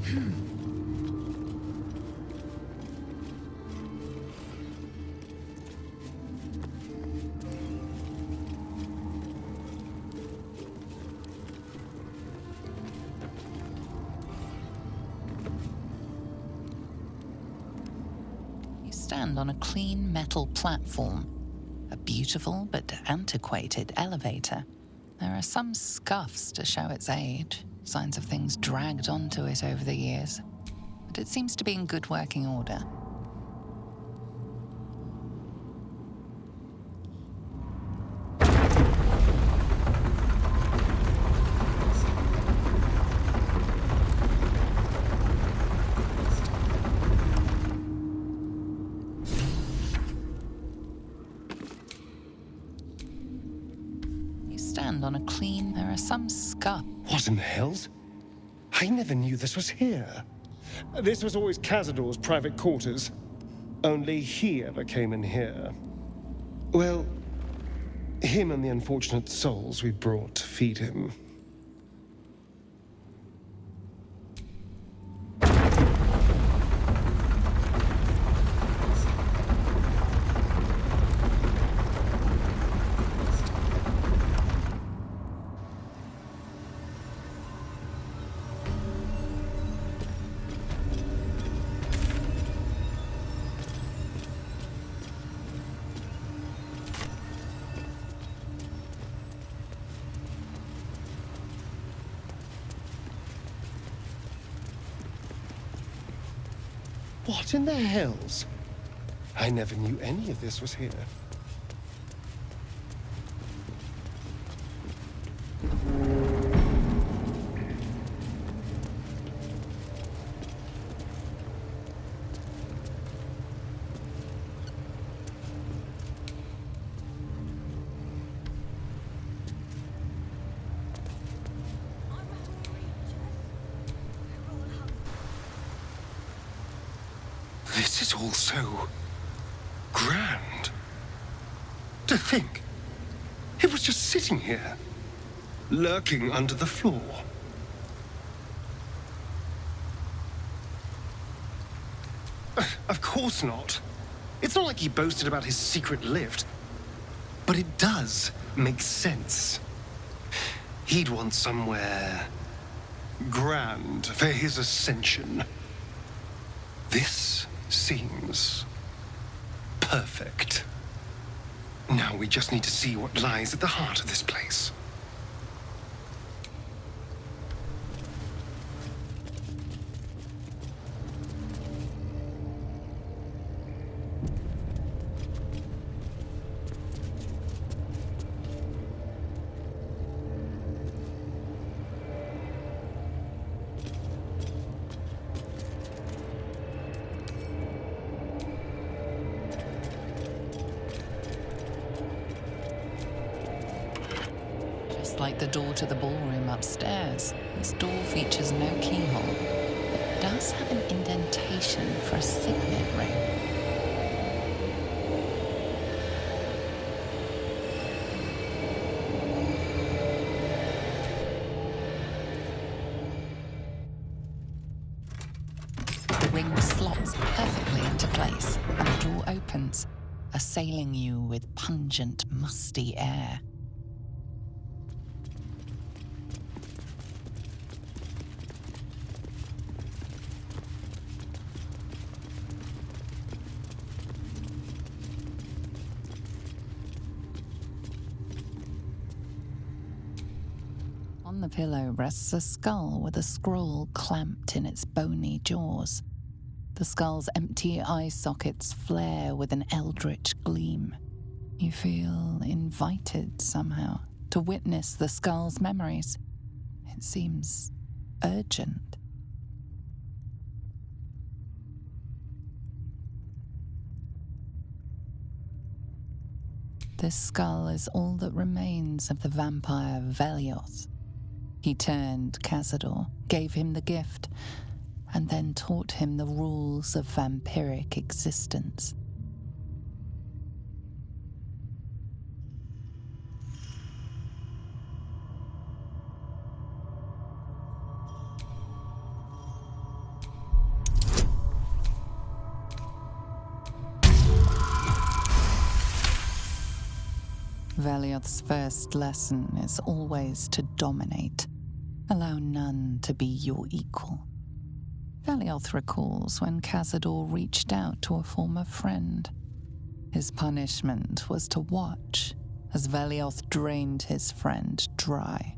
You stand on a clean metal platform, a beautiful but antiquated elevator. There are some scuffs to show its age, signs of things dragged onto it over the years, but it seems to be in good working order. Stand on a clean, there are some scuffs. What in the hells? I never knew this was here. This was always Cazador's private quarters. Only he ever came in here. Well, him and the unfortunate souls we brought to feed him. What in the hells? I never knew any of this was here. This is all so grand. To think, it was just sitting here, lurking under the floor. Of course not. It's not like he boasted about his secret lift. But it does make sense. He'd want somewhere grand for his ascension. This seems perfect. Now we just need to see what lies at the heart of this place. Like the door to the ballroom upstairs, this door features no keyhole, but does have an indentation for a signet ring. The ring slots perfectly into place, and the door opens, assailing you with pungent, musty air. On the pillow rests a skull with a scroll clamped in its bony jaws. The skull's empty eye sockets flare with an eldritch gleam. You feel invited somehow to witness the skull's memories. It seems urgent. This skull is all that remains of the vampire Velios. He turned Cazador, gave him the gift, and then taught him the rules of vampiric existence. Velioth's first lesson is always to dominate. Allow none to be your equal. Velioth recalls when Cazador reached out to a former friend. His punishment was to watch as Velioth drained his friend dry.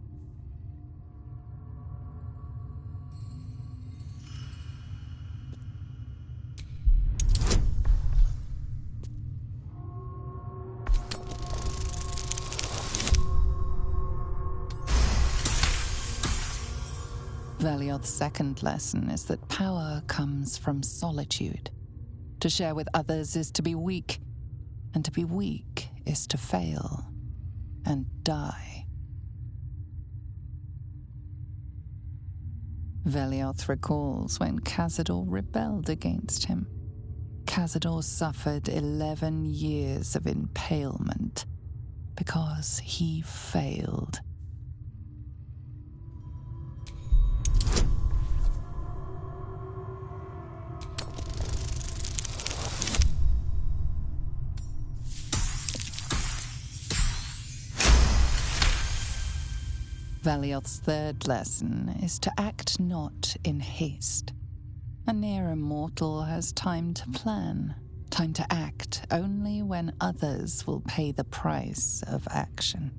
Velioth's second lesson is that power comes from solitude. To share with others is to be weak, and to be weak is to fail and die. Velioth recalls when Cazador rebelled against him. Cazador suffered 11 years of impalement because he failed. Velioth's third lesson is to act not in haste. A near immortal has time to plan, time to act only when others will pay the price of action.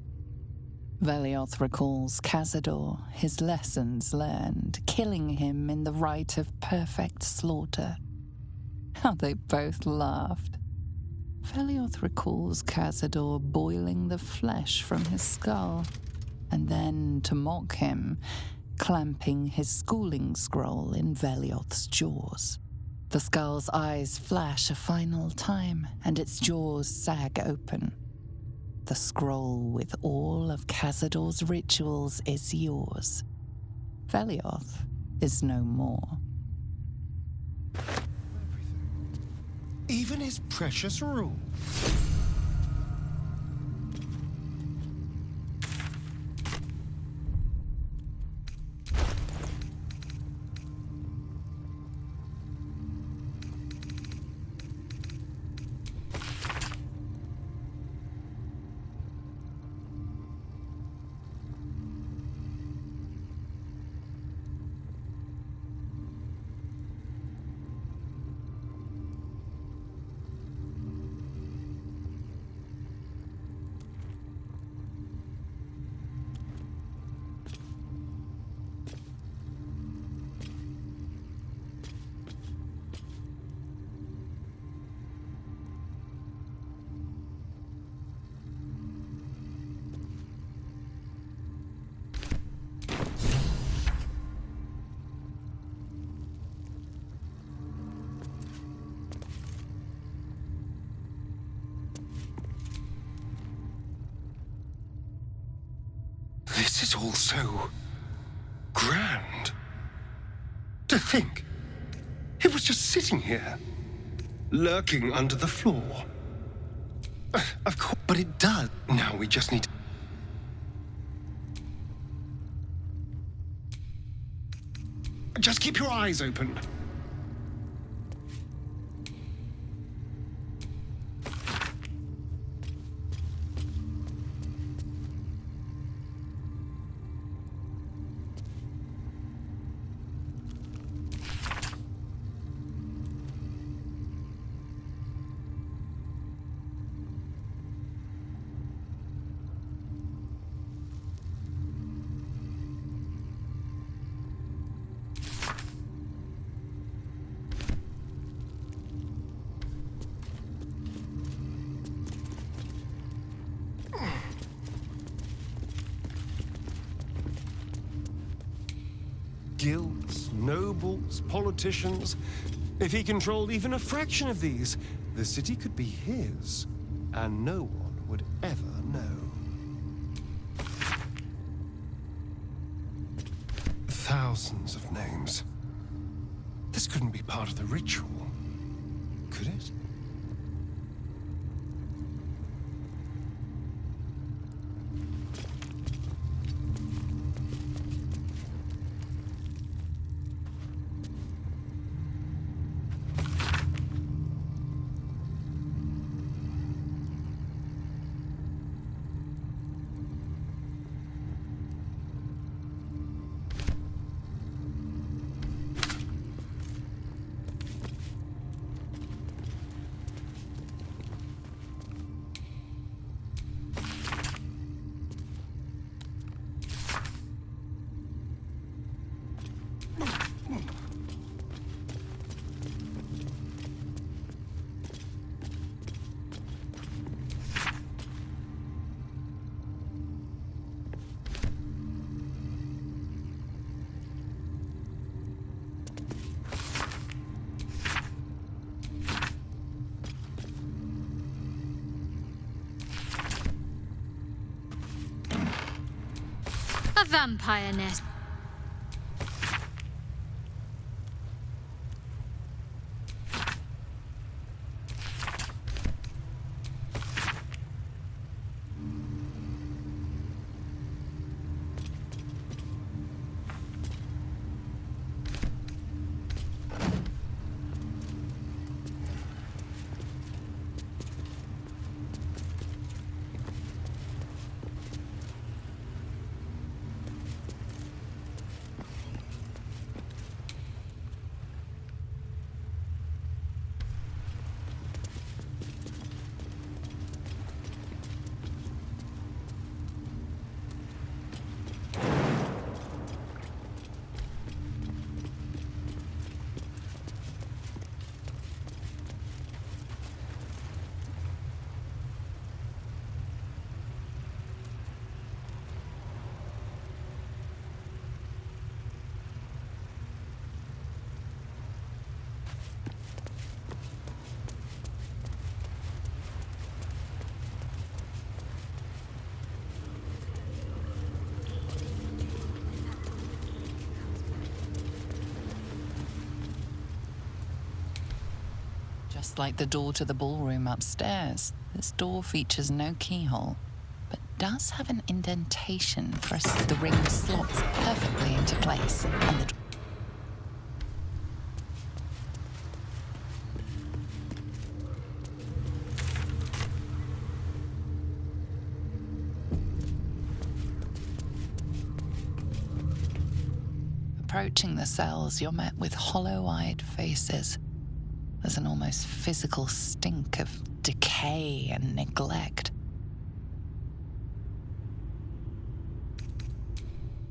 Velioth recalls Cazador, his lessons learned, killing him in the rite of perfect slaughter. How they both laughed. Velioth recalls Cazador boiling the flesh from his skull, and then, to mock him, clamping his schooling scroll in Velioth's jaws. The skull's eyes flash a final time, and its jaws sag open. The scroll with all of Cazador's rituals is yours. Velioth is no more. Even his precious rule. This is all so grand. To think, it was just sitting here, lurking under the floor. Of course, but it does. Now we just need to... Just keep your eyes open. Guilds, nobles, politicians. If he controlled even a fraction of these, the city could be his, and no one would ever know. Thousands of names. This couldn't be part of the ritual, could it? vampire nest. Just like the door to the ballroom upstairs, this door features no keyhole, but does have an indentation for the ring slots perfectly into place on the door. Approaching the cells, you're met with hollow-eyed faces. There's an almost physical stink of decay and neglect.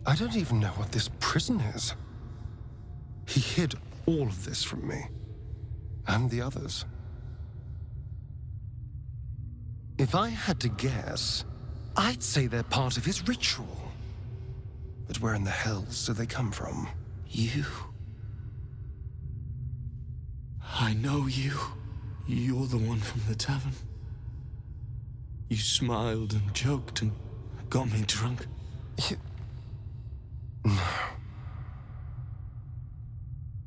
I don't even know what this prison is. He hid all of this from me. And the others. If I had to guess, I'd say they're part of his ritual. But where in the hells do they come from? You. I know you. You're the one from the tavern. You smiled and joked and got me drunk. No.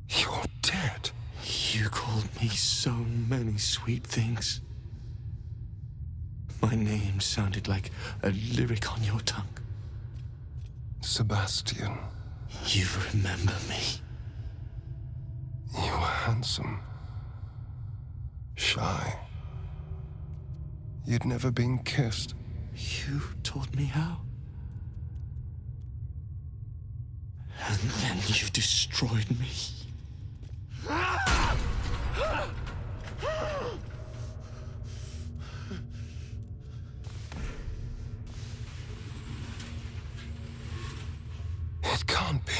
You're dead. You called me so many sweet things. My name sounded like a lyric on your tongue. Sebastian. You remember me. You were handsome. Shy. You'd never been kissed. You taught me how. And then you destroyed me. It can't be.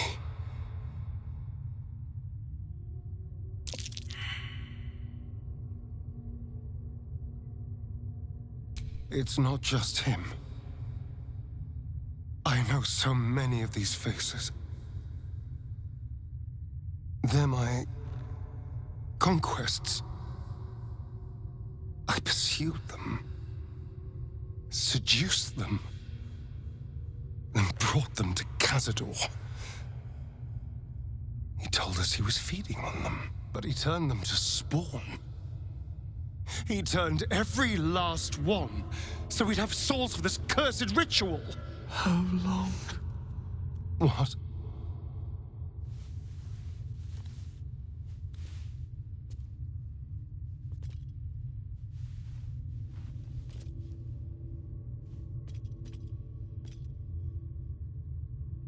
It's not just him. I know so many of these faces. They're my conquests. I pursued them, seduced them, then brought them to Cazador. He told us he was feeding on them, but he turned them to spawn. He turned every last one, so we'd have souls for this cursed ritual. How long? What?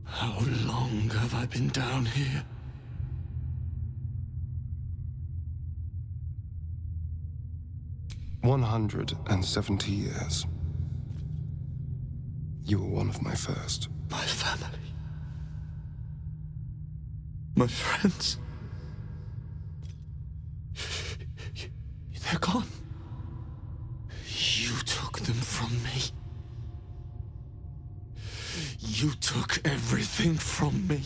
How long have I been down here? "170 years. You were one of my first. My family. My friends. They're gone. You took them from me. You took everything from me.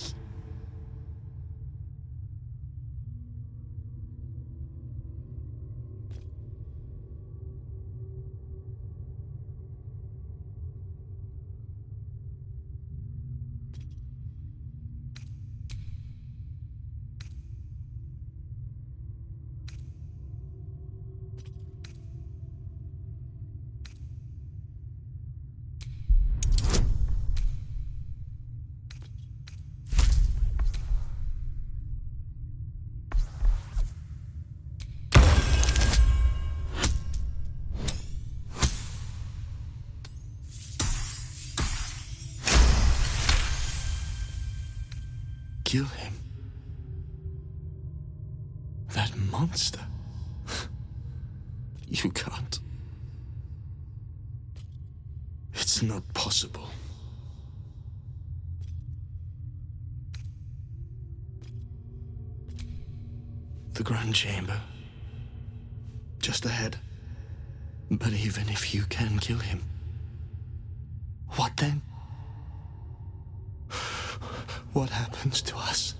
kill him. That monster. You can't. It's not possible. The Grand Chamber. Just ahead. But even if you can kill him, what then? What happens to us?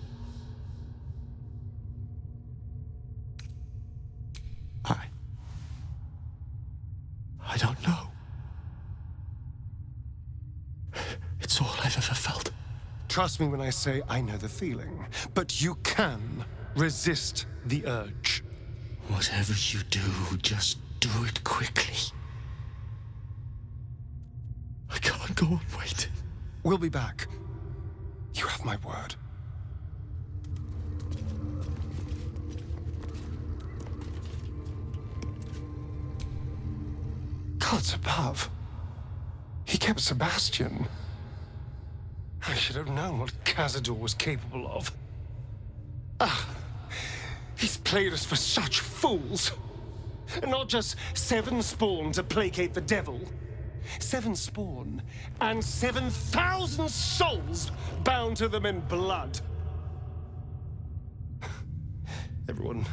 I don't know. It's all I've ever felt. Trust me when I say I know the feeling, but you can resist the urge. Whatever you do, just do it quickly. I can't go on waiting. We'll be back. You have my word. Gods above. He kept Sebastian. I should have known what Cazador was capable of. He's played us for such fools. And not just 7 spawn to placate the devil. 7 spawn and 7,000 souls bound to them in blood. Everyone,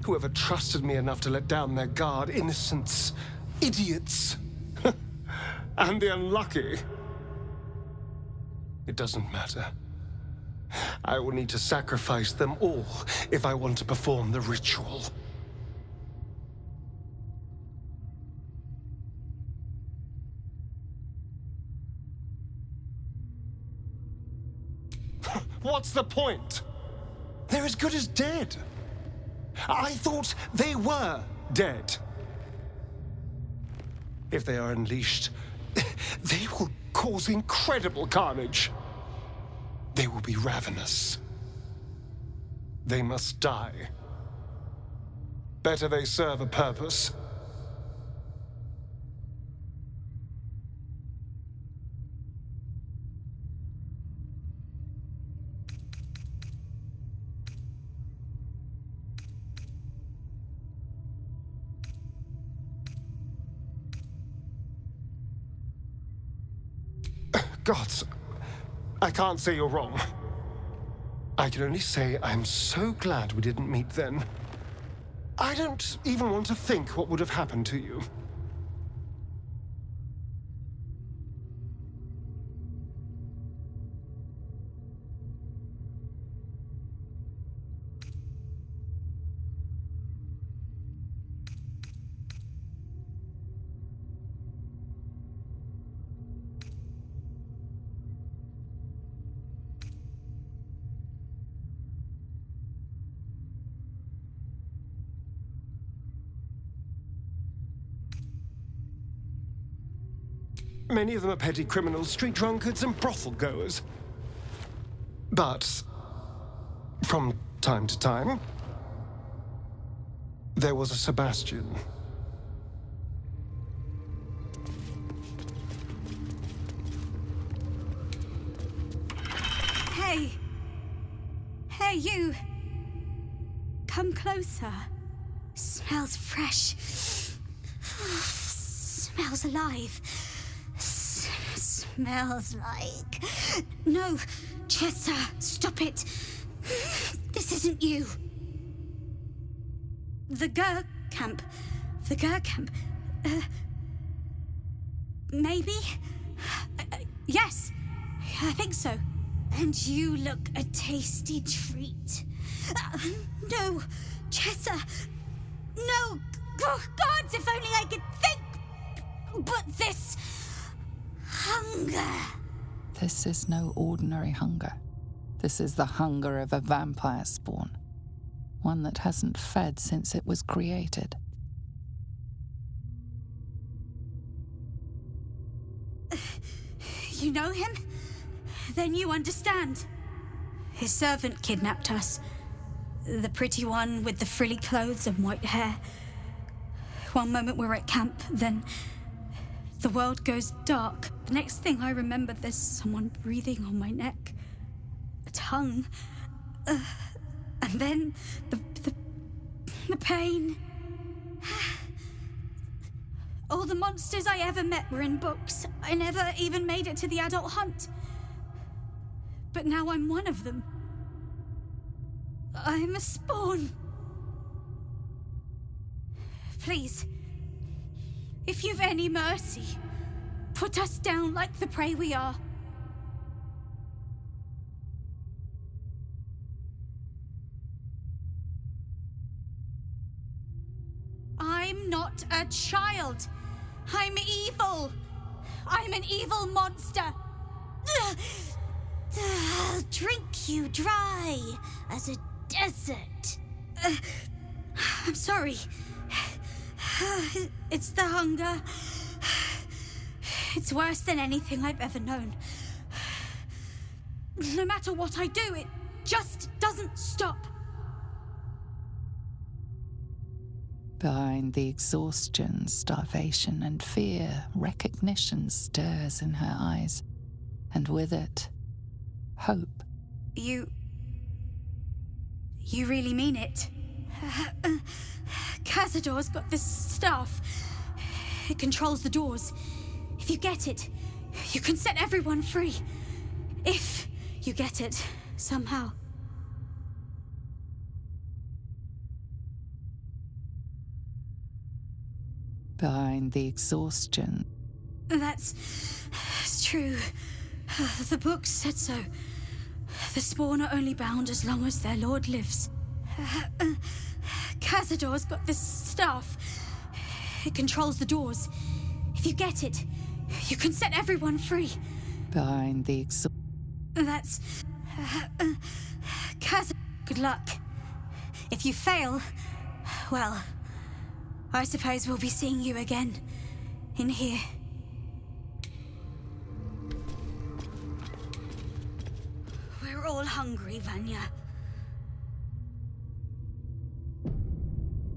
whoever trusted me enough to let down their guard, innocents, idiots, and the unlucky. It doesn't matter. I will need to sacrifice them all if I want to perform the ritual. What's the point? They're as good as dead. I thought they were dead. If they are unleashed, they will cause incredible carnage. They will be ravenous. They must die. Better they serve a purpose. Gods, I can't say you're wrong. I can only say I'm so glad we didn't meet then. I don't even want to think what would have happened to you. Many of them are petty criminals, street drunkards, and brothel goers. But, from time to time, there was a Sebastian. Hey! Hey, you! Come closer. Smells fresh. Smells alive. Smells like... No, Chessa, stop it. This isn't you. The Gur camp. The Gur camp. Maybe? Yes, I think so. And you look a tasty treat. No, Chessa. No, gods, if only I could think. But this... hunger. This is no ordinary hunger. This is the hunger of a vampire spawn. One that hasn't fed since it was created. You know him? Then you understand. His servant kidnapped us. The pretty one with the frilly clothes and white hair. One moment we're at camp, then the world goes dark. The next thing I remember, there's someone breathing on my neck. tongue. And then the pain. All the monsters I ever met were in books. I never even made it to the adult hunt. But now I'm one of them. I'm a spawn. Please, if you've any mercy, put us down like the prey we are. I'm not a child. I'm evil. I'm an evil monster. I'll drink you dry as a desert. I'm sorry. It's the hunger. It's worse than anything I've ever known. No matter what I do, it just doesn't stop. Behind the exhaustion, starvation, and fear, recognition stirs in her eyes, and with it, hope. You really mean it? Cazador's got this staff. It controls the doors. If you get it, you can set everyone free. If you get it, somehow. Behind the exhaustion. That's true. The book said so. The spawn are only bound as long as their lord lives. Cazador's got this staff. It controls the doors. If you get it, you can set everyone free. Behind the That's... Good luck. If you fail, well, I suppose we'll be seeing you again. In here. We're all hungry, Vanya.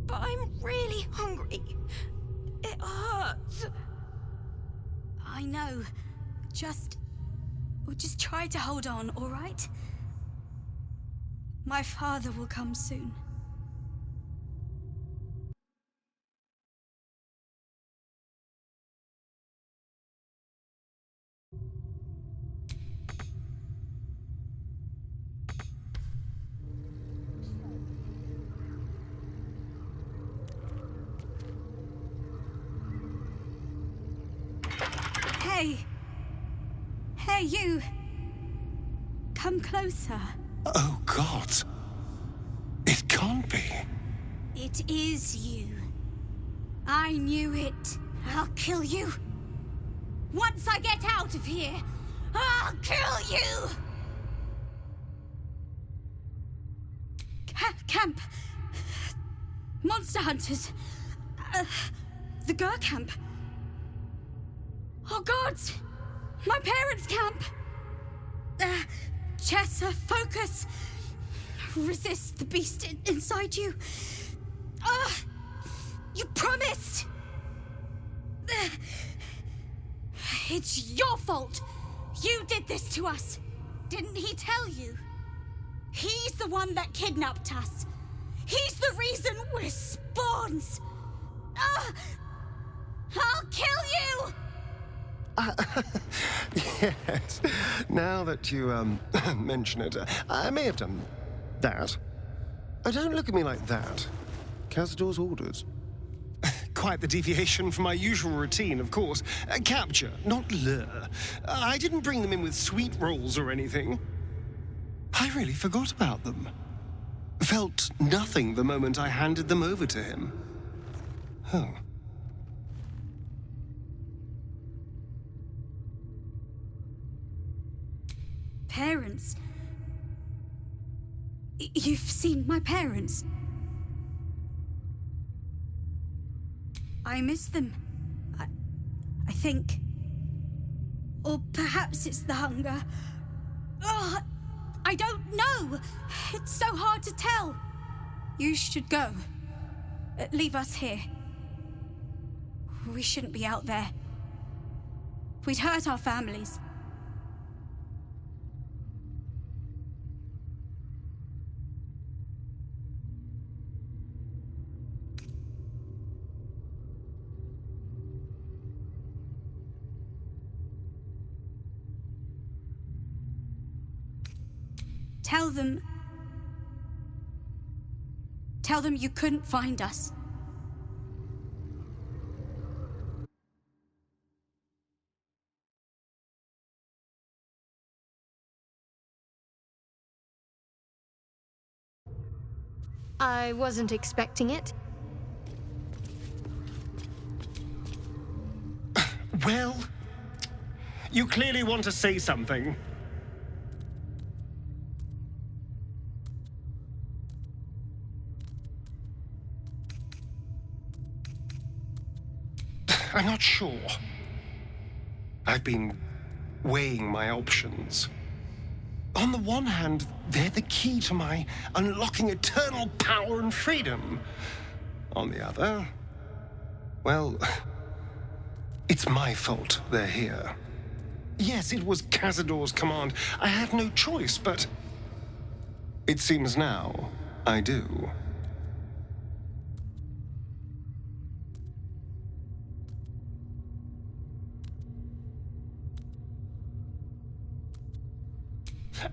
But I'm really hungry. It hurts. I know. Just try to hold on, all right? My father will come soon. Hey, you. Come closer. Oh, God. It can't be. It is you. I knew it. I'll kill you. Once I get out of here, I'll kill you! Camp. Monster hunters. The Gur camp. Oh, God! My parents' camp! Chessa, focus! Resist the beast inside you. You promised! It's your fault! You did this to us! Didn't he tell you? He's the one that kidnapped us! He's the reason we're spawns! I'll kill you! Yes. Now that you, mention it, I may have done that. Don't look at me like that. Cazador's orders. Quite the deviation from my usual routine, of course. Capture, not lure. I didn't bring them in with sweet rolls or anything. I really forgot about them. Felt nothing the moment I handed them over to him. Oh. Parents? You've seen my parents? I miss them. I think. Or perhaps it's the hunger. I don't know. It's so hard to tell. You should go. Leave us here. We shouldn't be out there. We'd hurt our families. Tell them you couldn't find us. I wasn't expecting it. Well, you clearly want to say something. I'm not sure. I've been weighing my options. On the one hand, they're the key to my unlocking eternal power and freedom. On the other, well, it's my fault they're here. Yes, it was Cazador's command. I had no choice, but it seems now I do.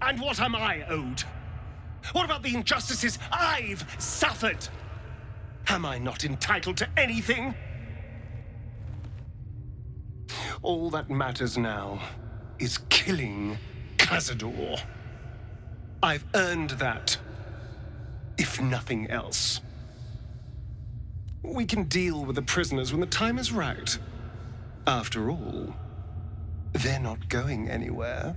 And what am I owed? What about the injustices I've suffered? Am I not entitled to anything? All that matters now is killing Cazador. I've earned that, if nothing else. We can deal with the prisoners when the time is right. After all, they're not going anywhere.